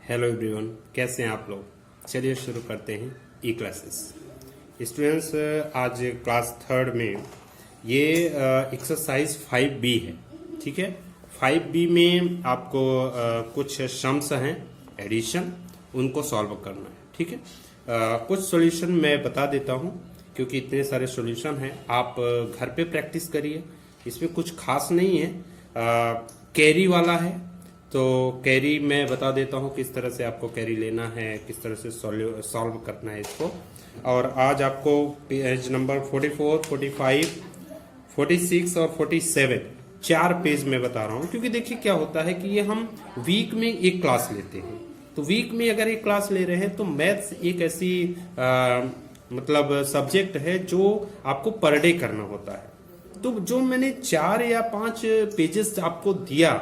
Hello everyone, कैसे हैं आप लोग। चलिए शुरू करते हैं ई क्लासेस। स्टूडेंट्स, आज क्लास थर्ड में ये एक्सरसाइज 5B है। ठीक है, 5B में आपको कुछ सम्स हैं एडिशन, उनको सॉल्व करना है। ठीक है, कुछ सॉल्यूशन मैं बता देता हूँ क्योंकि इतने सारे सॉल्यूशन हैं, आप घर पे प्रैक्टिस करिए। इसमें कुछ खास नहीं है, कैरी वाला है तो कैरी मैं बता देता हूँ किस तरह से आपको कैरी लेना है, किस तरह से सॉल्व करना है इसको। और आज आपको पेज नंबर 44, 45, 46 और 47 4 पेज में बता रहा हूँ क्योंकि देखिए क्या होता है कि ये हम वीक में एक क्लास लेते हैं। तो वीक में अगर एक क्लास ले रहे हैं तो मैथ्स एक ऐसी मतलब सब्जेक्ट है जो आपको पर डे करना होता है। तो जो मैंने 4 या 5 पेजेस आपको दिया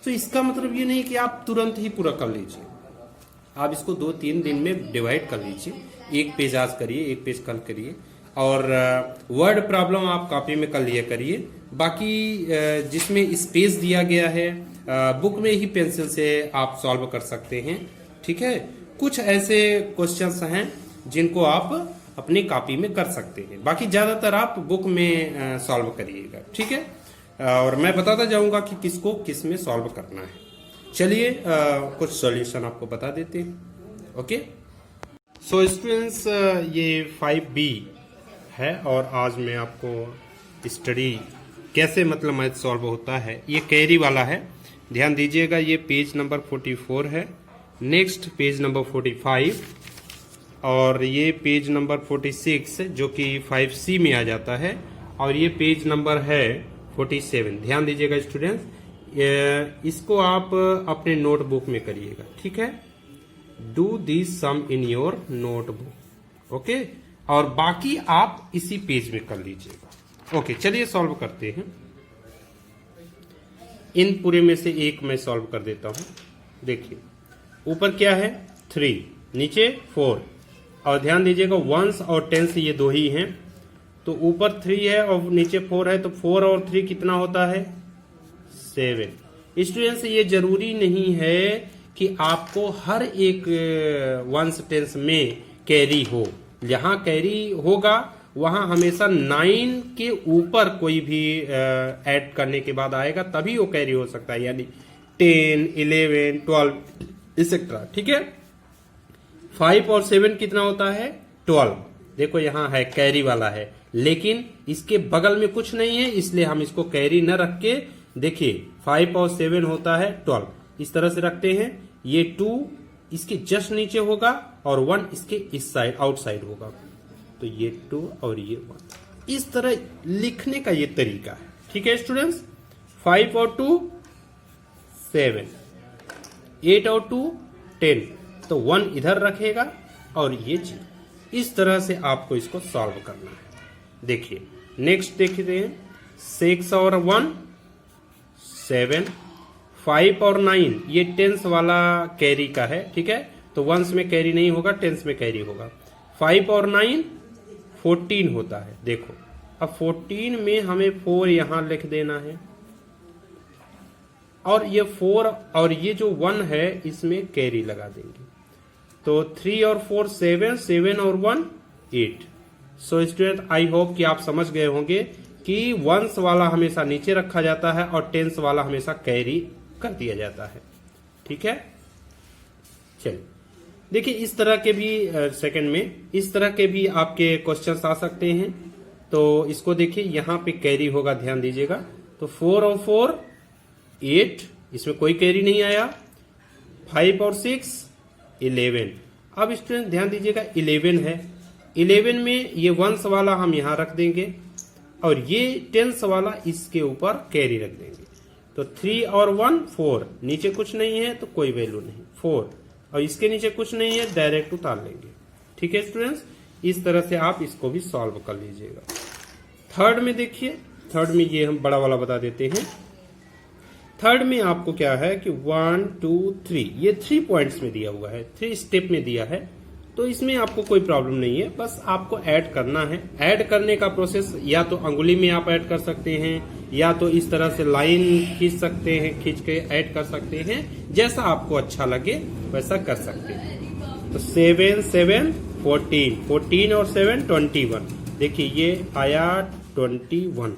तो इसका मतलब ये नहीं कि आप तुरंत ही पूरा कर लीजिए। आप इसको 2-3 दिन में डिवाइड कर लीजिए। एक पेज आज करिए, एक पेज कल करिए, और वर्ड प्रॉब्लम आप कॉपी में कर लिया करिए। बाकी जिसमें स्पेस दिया गया है बुक में ही पेंसिल से आप सॉल्व कर सकते हैं। ठीक है, कुछ ऐसे क्वेश्चंस हैं जिनको आप अपनी कॉपी में कर सकते हैं, बाकी ज्यादातर आप बुक में सॉल्व करिएगा। ठीक है, और मैं बताता जाऊंगा कि किसको किस में सॉल्व करना है। चलिए कुछ सॉल्यूशन आपको बता देते हैं। ओके, सो स्टूडेंट्स, ये 5B है और आज मैं आपको स्टडी कैसे मतलब मैथ सॉल्व होता है, ये कैरी वाला है। ध्यान दीजिएगा, ये पेज नंबर 44 है, नेक्स्ट पेज नंबर 45 और ये पेज नंबर 46 जो कि 5C में आ जाता है, और ये पेज नंबर है 47। ध्यान दीजिएगा स्टूडेंट्स, इसको आप अपने नोटबुक में करिएगा। ठीक है, do this sum in your notebook. Okay, और बाकी आप इसी पेज में कर लीजिएगा। ओके, चलिए सॉल्व करते हैं। इन पूरे में से एक मैं सॉल्व कर देता हूं। देखिए ऊपर क्या है 3, नीचे 4, और ध्यान दीजिएगा वंस और टेंस ये दो ही हैं। तो ऊपर 3 है और नीचे 4 है, तो 4 और 3 कितना होता है 7। स्टूडेंट्स, ये जरूरी नहीं है कि आपको हर एक वंस टेंस में कैरी हो। जहां कैरी होगा वहां हमेशा 9 के ऊपर कोई भी ऐड करने के बाद आएगा, तभी वो कैरी हो सकता है, यानी 10, 11, 12 एक्सेट्रा। ठीक है, 5 और 7 कितना होता है 12। देखो यहां है कैरी वाला है, लेकिन इसके बगल में कुछ नहीं है, इसलिए हम इसको कैरी न रख के, देखिए 5 और 7 होता है 12, इस तरह से रखते हैं। ये 2 इसके जस्ट नीचे होगा और 1 इसके इस साइड आउटसाइड होगा, तो ये 2 और ये 1, इस तरह लिखने का ये तरीका है। ठीक है स्टूडेंट्स, 5 और 2 7, 8 और 2 10, तो 1 इधर रखेगा और ये 0। इस तरह से आपको इसको सॉल्व करना है। देखिए नेक्स्ट देखते हैं, 6 और 1 7, 5 और 9 ये टेंस वाला कैरी का है। ठीक है, तो वंस में कैरी नहीं होगा, टेंस में कैरी होगा। 5 और 9 14 होता है। देखो अब 14 में हमें 4 यहां लिख देना है, और ये 4 और ये जो 1 है इसमें कैरी लगा देंगे। तो 3 और 4 7, 7 और 1 8। सो स्टूडेंट, आई होप कि आप समझ गए होंगे कि वंस वाला हमेशा नीचे रखा जाता है और टेंस वाला हमेशा कैरी कर दिया जाता है। ठीक है, चलिए देखिए इस तरह के भी सेकंड में इस तरह के भी आपके क्वेश्चंस आ सकते हैं। तो इसको देखिए यहाँ पे कैरी होगा, ध्यान दीजिएगा। तो 4 और 4 8, इसमें कोई कैरी नहीं आया। 5 और 6 11। अब स्टूडेंट ध्यान दीजिएगा 11 है, 11 में ये वंस वाला हम यहां रख देंगे और ये टेंस वाला इसके ऊपर कैरी रख देंगे। तो 3 और 1 4, नीचे कुछ नहीं है तो कोई वैल्यू नहीं 4, और इसके नीचे कुछ नहीं है, डायरेक्ट उतार लेंगे। ठीक है स्टूडेंट्स, इस तरह से आप इसको भी सॉल्व कर लीजिएगा। थर्ड में देखिए, थर्ड में ये हम बड़ा वाला बता देते हैं। थर्ड में आपको क्या है कि 1 2 3 ये 3 पॉइंट्स में दिया हुआ है, 3 स्टेप में दिया है। तो इसमें आपको कोई प्रॉब्लम नहीं है, बस आपको ऐड करना है। ऐड करने का प्रोसेस या तो अंगुली में आप ऐड कर सकते हैं, या तो इस तरह से लाइन खींच सकते हैं, खींच के ऐड कर सकते हैं, जैसा आपको अच्छा लगे वैसा कर सकते हैं। तो 7 7 14, 14 और 7 21। देखिए ये आया 21।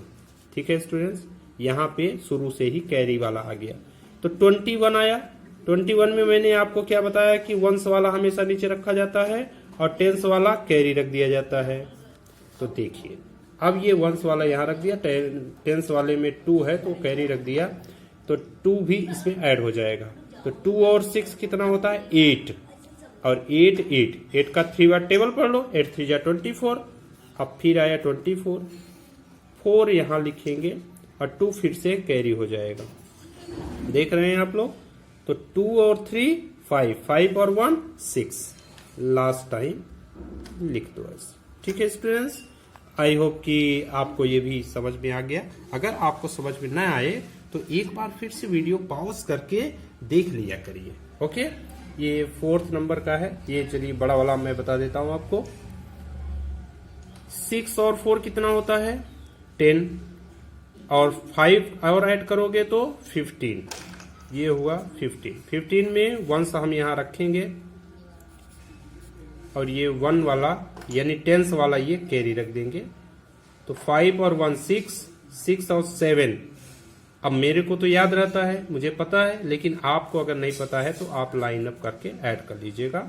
ठीक है स्टूडेंट्स, यहाँ पे शुरू से ही कैरी वाला आ गया, तो 21 आया। 21 में मैंने आपको क्या बताया कि वंस वाला हमेशा नीचे रखा जाता है और टेंस वाला कैरी रख दिया जाता है। तो देखिए अब ये वंस वाला यहाँ रख दिया, टेंस वाले में 2 है तो कैरी रख दिया, तो 2 भी इसमें ऐड हो जाएगा। तो 2 और 6 कितना होता है 8, और 8 का 3 बार टेबल पढ़ लो, 8 3 जा 24। अब फिर आया 24, 4 यहाँ लिखेंगे और 2 फिर से कैरी हो जाएगा। देख रहे हैं आप लोग, तो 2 और 3 5, 5 और 1 6, लास्ट टाइम लिख दो ऐसे। ठीक है स्टूडेंट्स, आई होप कि आपको ये भी समझ में आ गया। अगर आपको समझ में ना आए तो एक बार फिर से वीडियो पॉज करके देख लिया करिए। ओके, ये 4th नंबर का है, ये चलिए बड़ा वाला मैं बता देता हूं आपको। 6 और 4 कितना होता है 10, और 5 और ऐड करोगे तो 15, ये हुआ 15। 15 में 1 हम यहां रखेंगे और ये 1 वाला यानी टेंस वाला ये कैरी रख देंगे। तो 5 और 1 6, 6 और 7। अब मेरे को तो याद रहता है, मुझे पता है, लेकिन आपको अगर नहीं पता है तो आप लाइन अप करके ऐड कर लीजिएगा।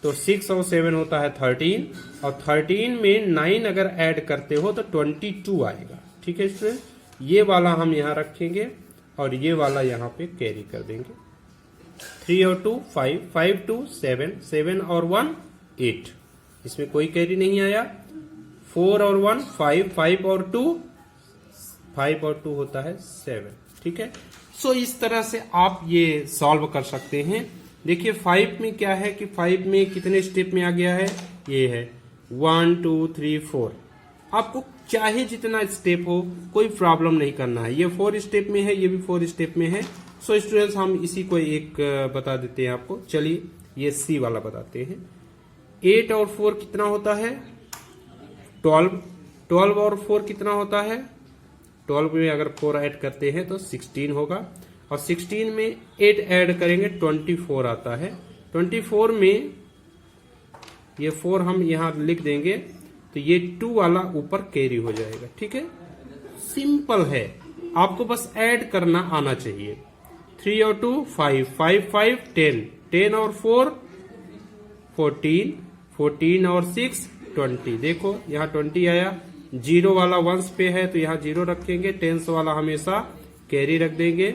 तो 6 और 7 होता है 13, और 13 में 9 अगर ऐड करते हो तो 22 आएगा। ठीक है स्टूडेंट, ये वाला हम यहाँ रखेंगे और ये वाला यहाँ पे कैरी कर देंगे। 3 और 2 5, 5 2 7, 7 और 1 8, इसमें कोई कैरी नहीं आया। 4 और 1 5, 5 और 2 5 और 2 होता है 7। ठीक है, सो इस तरह से आप ये सॉल्व कर सकते हैं। देखिए 5 में क्या है कि 5 में कितने स्टेप में आ गया है, ये है 1 2 3 4। आपको चाहे जितना स्टेप हो कोई प्रॉब्लम नहीं करना है। ये 4 स्टेप में है, ये भी 4 स्टेप में है। सो स्टूडेंट्स हम इसी को एक बता देते हैं आपको। चलिए ये सी वाला बताते हैं। 8 और 4 कितना होता है 12, 12 और 4 कितना होता है 12 में अगर 4 ऐड करते हैं तो 16 होगा, और 16 में 8 ऐड करेंगे 24 आता है। 24 में ये 4 हम यहाँ लिख देंगे तो ये 2 वाला ऊपर कैरी हो जाएगा। ठीक है, सिंपल है, आपको बस ऐड करना आना चाहिए। 3 और 2 5, 5 5 10, 10 और 4 14, 14 और 6 20। देखो यहाँ 20 आया, 0 वाला वंस पे है तो यहाँ 0 रखेंगे, टेंस वाला हमेशा कैरी रख देंगे।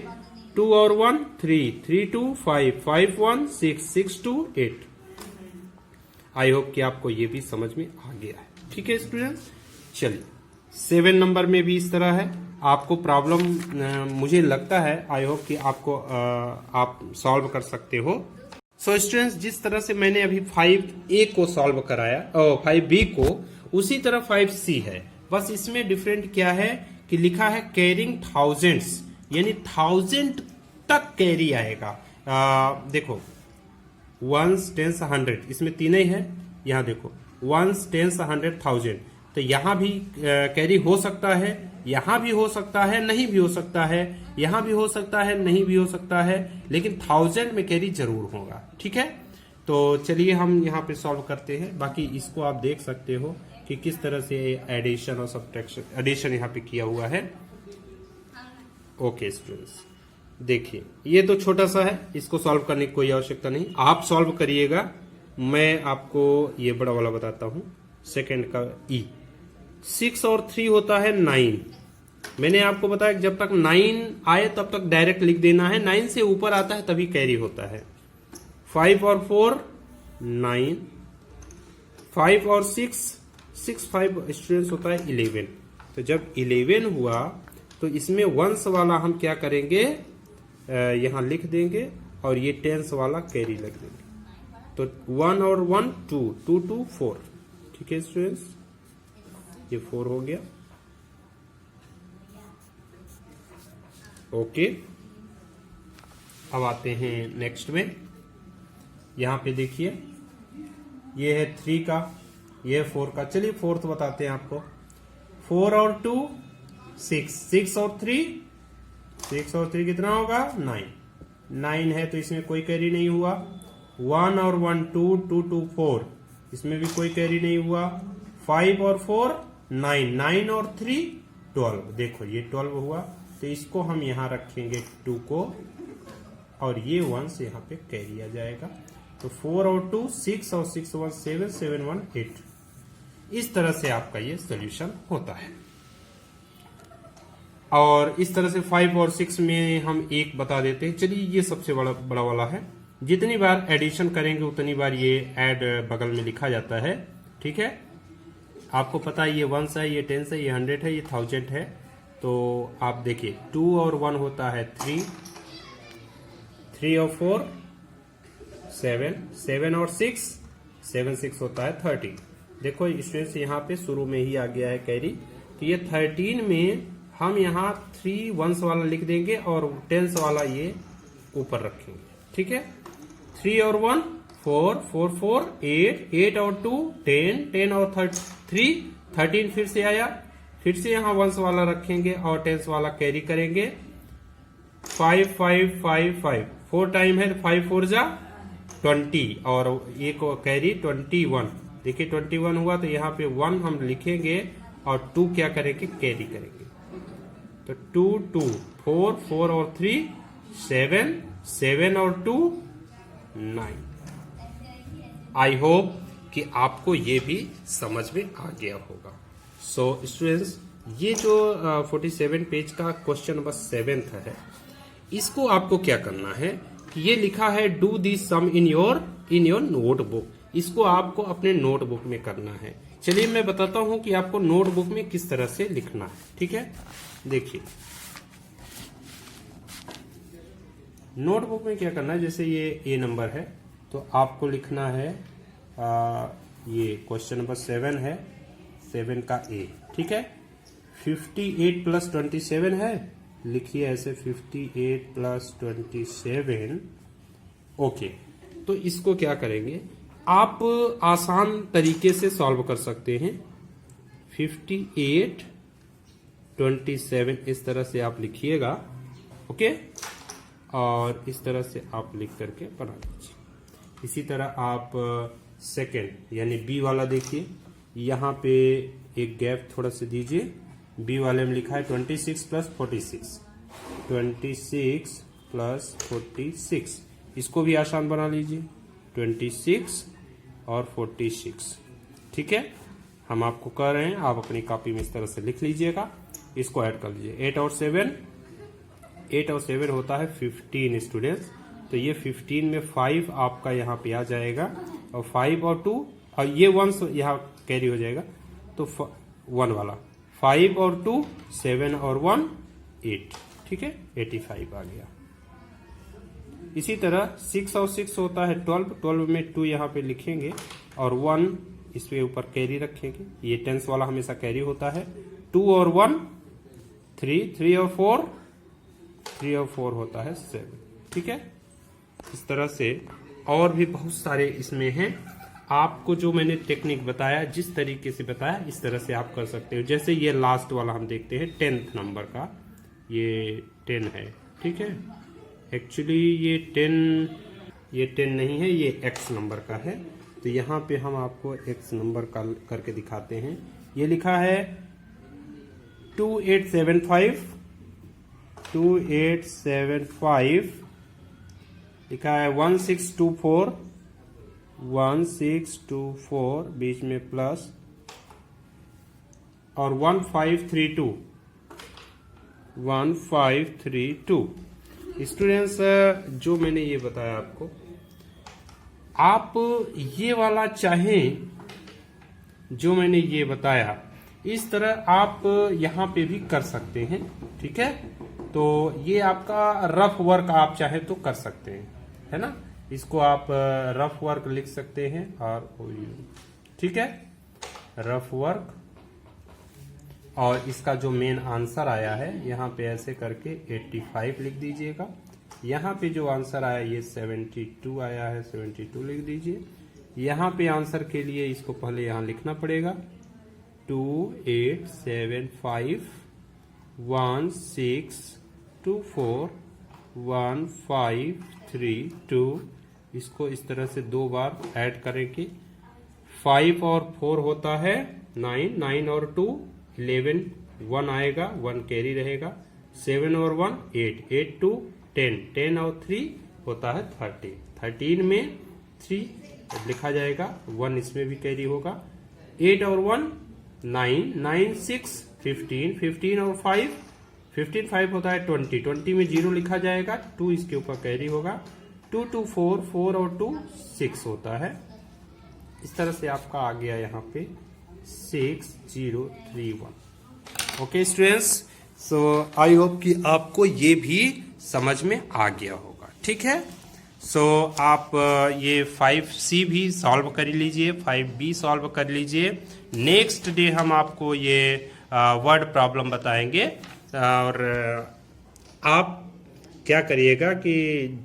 2 और 1 3, 3 2 5, 5 1 6, 6 2 8। आई होप कि आपको ये भी समझ में आ गया है। ठीक है स्टूडेंट्स, चलिए 7 नंबर में भी इस तरह है। आपको प्रॉब्लम मुझे लगता है, आई होप कि आपको आप सॉल्व कर सकते हो। सो स्टूडेंट्स, जिस तरह से मैंने अभी 5A को सॉल्व कराया, 5B को, उसी तरह 5C है। बस इसमें डिफरेंट क्या है कि लिखा है कैरिंग थाउजेंड्स, यानी 1000 तक कैरी आएगा। देखो 1s 10s 100, इसमें तीन ही है। यहाँ देखो 1s 10s 100 1000, तो यहाँ भी कैरी हो सकता है, यहाँ भी हो सकता है, नहीं भी हो सकता है, यहाँ भी हो सकता है, नहीं भी हो सकता है, लेकिन 1000 में कैरी जरूर होगा। ठीक है, तो चलिए हम यहाँ पे सॉल्व करते हैं। बाकी इसको आप देख सकते हो कि किस तरह से एडिशन और सब्ट्रैक्शन, एडिशन यहाँ पे किया हुआ है। ओके स्टूडेंट्स, देखिए ये तो छोटा सा है, इसको सॉल्व करने की कोई आवश्यकता नहीं, आप सॉल्व करिएगा। मैं आपको ये बड़ा वाला बताता हूँ, सेकंड का ई। 6 और 3 होता है 9। मैंने आपको बताया जब तक 9 आए तब तक डायरेक्ट लिख देना है, 9 से ऊपर आता है तभी कैरी होता है। 5 और 4 9, 5 और 6 6 5 स्टूडेंट्स होता है 11। तो जब 11 हुआ तो इसमें वंस वाला हम क्या करेंगे, यहाँ लिख देंगे और ये टेंस वाला कैरी लग देंगे। तो 1 और 1 2, 2 2 4। ठीक है स्टूडेंट्स, ये 4 हो गया। ओके, अब आते हैं नेक्स्ट में। यहां पे देखिए ये है 3 का, ये है 4 का। चलिए फोर्थ बताते हैं आपको। 4 और 2 6, 6 और 3 कितना होगा 9 है, तो इसमें कोई कैरी नहीं हुआ। 1 और 1 2, 2 2 4, इसमें भी कोई कैरी नहीं हुआ। 5 और 4 9, 9 और 3 12, देखो ये 12 हुआ, तो इसको हम यहाँ रखेंगे 2 को, और ये 1 से यहाँ पे कैरी आ जाएगा। तो 4 और 2 6 और 6 1 7, 7 1 8। इस तरह से आपका ये सोल्यूशन होता है। और इस तरह से 5 और 6 में हम एक बता देते हैं। चलिए ये सबसे बड़ा वाला है। जितनी बार एडिशन करेंगे उतनी बार ये ऐड बगल में लिखा जाता है, ठीक है। आपको पता है ये 1 है, ये 10 है, ये 100 है, ये 1000 है। तो आप देखिए 2 और 1 होता है 3, 3 और 4 7, 7 और 6 7 6 होता है 30। देखो स्टूडेंट्स यहाँ पे शुरू में ही आ गया है कैरी, तो ये 13 में हम यहाँ 3 1s वाला लिख देंगे और 10s वाला ये ऊपर रखेंगे, ठीक है। 3 और 1 4, 4 4 8, 8 और 2 10, 10 और 3 13 फिर से आया, फिर से यहाँ 1s वाला रखेंगे और 10s वाला कैरी करेंगे। 5 5 5 5 4 टाइम है, 5 4 जा 20 और एक कैरी 21। देखिए 21 हुआ, तो यहाँ पे 1 हम लिखेंगे और 2 क्या करेंगे कैरी करेंगे। तो 2 2 4 4 और 3 7, 7 और 2 9। आई होप कि आपको ये भी समझ में आ गया होगा। सो स्टूडेंट्स, ये जो 47 पेज का क्वेश्चन नंबर 7 है, इसको आपको क्या करना है कि ये लिखा है do this sum in your notebook. इसको आपको अपने नोटबुक में करना है। चलिए मैं बताता हूं कि आपको नोटबुक में किस तरह से लिखना है, ठीक है। देखिए नोटबुक में क्या करना है, जैसे ये ए नंबर है, तो आपको लिखना है ये क्वेश्चन नंबर 7 है, 7 का ए, ठीक है। 58 प्लस 27 है, लिखिए ऐसे 58 प्लस 27। ओके, तो इसको क्या करेंगे, आप आसान तरीके से सॉल्व कर सकते हैं। 58 27 इस तरह से आप लिखिएगा, ओके, और इस तरह से आप लिख करके बना लीजिए। इसी तरह आप सेकंड यानी बी वाला देखिए, यहाँ पे एक गैप थोड़ा सा दीजिए। बी वाले में लिखा है 26 प्लस 46, 26 प्लस 46, इसको भी आसान बना लीजिए, 26 और 46, ठीक है। हम आपको कह रहे हैं, आप अपनी कॉपी में इस तरह से लिख लीजिएगा, इसको ऐड कर लीजिए। 8 और 7 होता है 15 स्टूडेंट्स, तो ये 15 में 5 आपका यहाँ पे आ जाएगा, और 5 और 2 और ये 1 यहाँ कैरी हो जाएगा, तो 1 वाला 5 और 2 7 और 1 8, ठीक है, 85 आ गया। इसी तरह 6 और 6 होता है 12 में 2 यहाँ पे लिखेंगे और 1 इस पे ऊपर कैरी रखेंगे। ये 10s वाला हमेशा कैरी होता है। 2 और 1 3, 3 और 4 होता है 7, ठीक है। इस तरह से और भी बहुत सारे इसमें हैं। आपको जो मैंने टेक्निक बताया, जिस तरीके से बताया, इस तरह से आप कर सकते हो। जैसे ये लास्ट वाला हम देखते हैं 10th नंबर का, ये 10 है, ठीक है। एक्चुअली ये 10 नहीं है, ये x नंबर का है। तो यहाँ पे हम आपको x नंबर का करके दिखाते हैं। ये लिखा है 2875 लिखा है 1624 बीच में प्लस और 1532 स्टूडेंट्स, जो मैंने ये बताया आपको, आप ये वाला चाहें, जो मैंने ये बताया, इस तरह आप यहाँ पे भी कर सकते हैं, ठीक है। तो ये आपका रफ वर्क आप चाहे तो कर सकते हैं, है ना। इसको आप रफ वर्क लिख सकते हैं, ठीक है, रफ वर्क। और इसका जो मेन आंसर आया है, यहाँ पे ऐसे करके 85 लिख दीजिएगा। यहाँ पे जो आंसर आया ये 72 आया है, 72 लिख दीजिए। यहाँ पे आंसर के लिए इसको पहले यहाँ लिखना पड़ेगा 287516241532। इसको इस तरह से 2 बार ऐड करेंगे। 5 और 4 होता है 9, 9 और 2 11, 1 आएगा, 1 कैरी रहेगा। 7 और 1 8, 8 2 10, 10 और 3 होता है 13, 13 में 3 लिखा जाएगा, 1 इसमें भी कैरी होगा। 8 और 1 9, 9 6 15, 15 और 5 15, 5 होता है 20, 20 में 0 लिखा जाएगा, 2 इसके ऊपर कैरी होगा। 2 2 4, 4 और 2 6 होता है। इस तरह से आपका आ गया यहाँ पे 6031। Okay students, so I hope कि आपको ये भी समझ में आ गया होगा। ठीक है, सो आप ये 5C भी सॉल्व कर लीजिए, 5B सॉल्व कर लीजिए। नेक्स्ट डे हम आपको ये वर्ड प्रॉब्लम बताएंगे और आप क्या करिएगा कि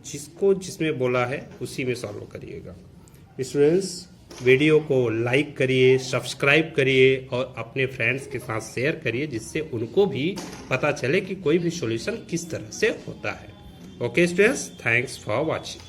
जिसमें बोला है उसी में सॉल्व करिएगा। स्टूडेंट्स, वीडियो को लाइक करिए, सब्सक्राइब करिए और अपने फ्रेंड्स के साथ शेयर करिए, जिससे उनको भी पता चले कि कोई भी सॉल्यूशन किस तरह से होता है। Okay students, thanks for watching.